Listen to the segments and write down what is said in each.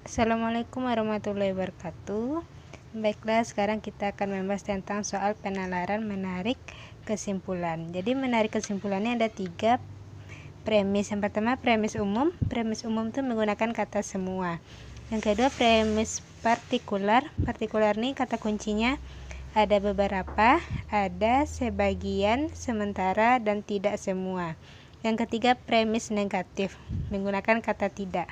Assalamualaikum warahmatullahi wabarakatuh. Baiklah, sekarang kita akan membahas tentang soal penalaran menarik kesimpulan. Jadi menarik kesimpulannya ada 3 premis. Yang pertama premis umum. Premis umum itu menggunakan kata semua. Yang kedua premis partikular. Partikular ini kata kuncinya ada beberapa, ada sebagian, sementara, dan tidak semua. Yang ketiga premis negatif, menggunakan kata tidak.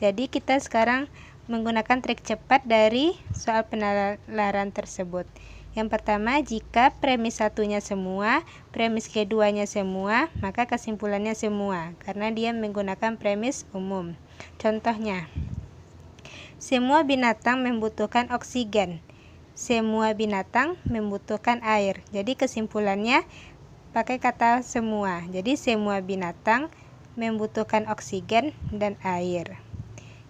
Jadi kita sekarang menggunakan trik cepat dari soal penalaran tersebut. Yang pertama, jika premis satunya semua, premis keduanya semua, maka kesimpulannya semua, karena dia menggunakan premis umum. Contohnya, semua binatang membutuhkan oksigen. Semua binatang membutuhkan air. Jadi kesimpulannya pakai kata semua. Jadi semua binatang membutuhkan oksigen dan air.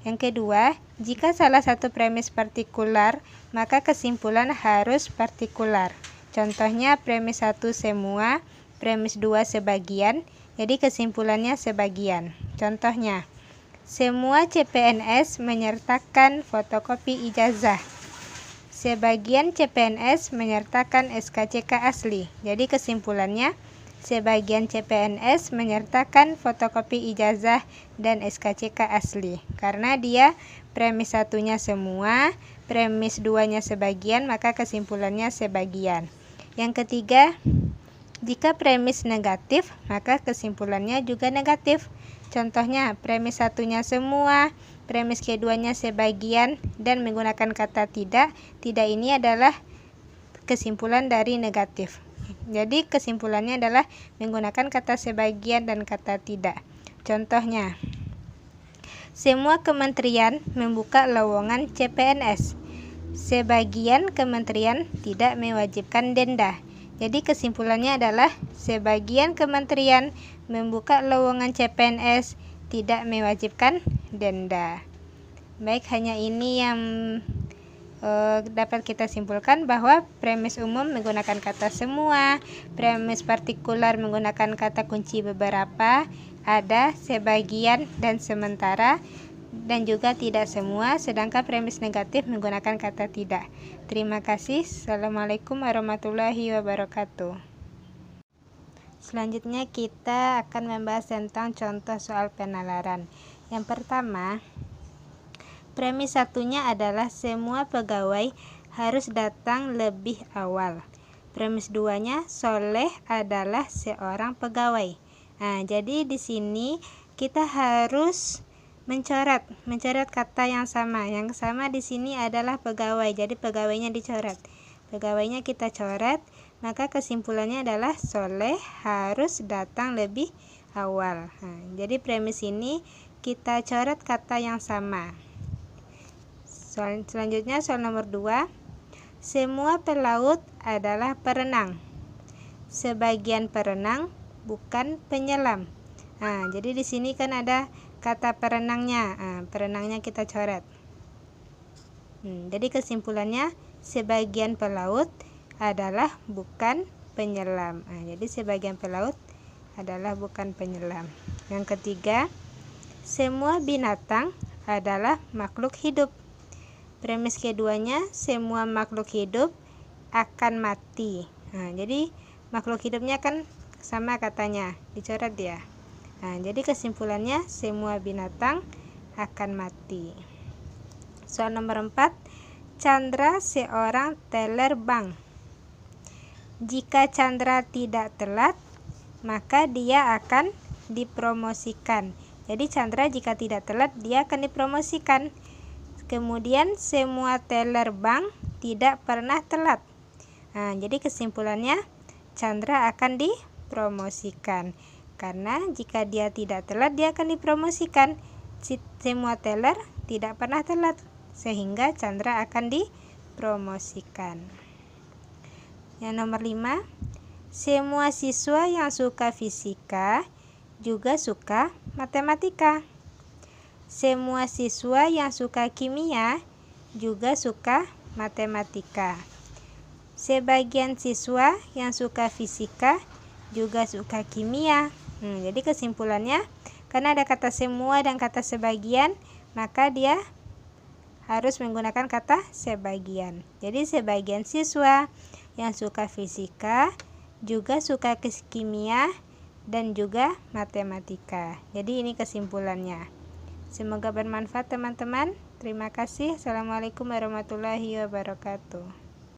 Yang kedua, jika salah satu premis partikular, maka kesimpulan harus partikular. Contohnya premis 1 semua, premis 2 sebagian, jadi kesimpulannya sebagian. Contohnya, semua CPNS menyertakan fotokopi ijazah. Sebagian CPNS menyertakan SKCK asli. Jadi kesimpulannya sebagian CPNS menyertakan fotokopi ijazah dan SKCK asli. Karena dia premis satunya semua, premis 2-nya sebagian, maka kesimpulannya sebagian. Yang ketiga, jika premis negatif, maka kesimpulannya juga negatif. Contohnya, premis satunya semua, premis keduanya sebagian, dan menggunakan kata tidak. Tidak ini adalah kesimpulan dari negatif. Jadi kesimpulannya adalah menggunakan kata sebagian dan kata tidak. Contohnya, semua kementerian membuka lowongan CPNS. Sebagian kementerian tidak mewajibkan denda. Jadi kesimpulannya adalah sebagian kementerian membuka lowongan CPNS tidak mewajibkan denda. Baik, hanya ini yang dapat kita simpulkan bahwa premis umum menggunakan kata semua, premis partikular menggunakan kata kunci beberapa, ada, sebagian, dan sementara, dan juga tidak semua, sedangkan premis negatif menggunakan kata tidak. Terima kasih. Assalamualaikum warahmatullahi wabarakatuh. Selanjutnya kita akan membahas tentang contoh soal penalaran. Yang pertama, premis satunya adalah semua pegawai harus datang lebih awal. Premis 2-nya soleh adalah seorang pegawai. Nah, jadi di sini kita harus mencoret kata yang sama. Yang sama di sini adalah pegawai. Jadi pegawainya dicoret. Pegawainya kita coret, maka kesimpulannya adalah soleh harus datang lebih awal. Nah, jadi premis ini kita coret kata yang sama. Selanjutnya soal nomor 2. Semua pelaut adalah perenang. Sebagian perenang bukan penyelam. Nah, jadi di sini kan ada kata perenangnya. Nah, perenangnya kita coret. Jadi kesimpulannya sebagian pelaut adalah bukan penyelam. Nah, jadi sebagian pelaut adalah bukan penyelam. Yang ketiga, semua binatang adalah makhluk hidup. Premis keduanya, semua makhluk hidup akan mati. Nah, jadi makhluk hidupnya kan sama katanya, dicoret ya. Nah, jadi kesimpulannya semua binatang akan mati. Soal nomor 4, Chandra seorang teller bank. Jika Chandra tidak telat, maka dia akan dipromosikan. Jadi Chandra jika tidak telat, dia akan dipromosikan. Kemudian semua teller bank tidak pernah telat. Nah, jadi kesimpulannya Chandra akan dipromosikan. Karena jika dia tidak telat, dia akan dipromosikan. Semua teller tidak pernah telat, sehingga Chandra akan dipromosikan. Yang nomor 5, semua siswa yang suka fisika juga suka matematika. Semua siswa yang suka kimia juga suka matematika. Sebagian siswa yang suka fisika juga suka kimia. Jadi kesimpulannya, karena ada kata semua dan kata sebagian, maka dia harus menggunakan kata sebagian. Jadi sebagian siswa yang suka fisika juga suka kimia dan juga matematika. Jadi ini kesimpulannya. Semoga bermanfaat teman-teman. Terima kasih. Assalamualaikum warahmatullahi wabarakatuh.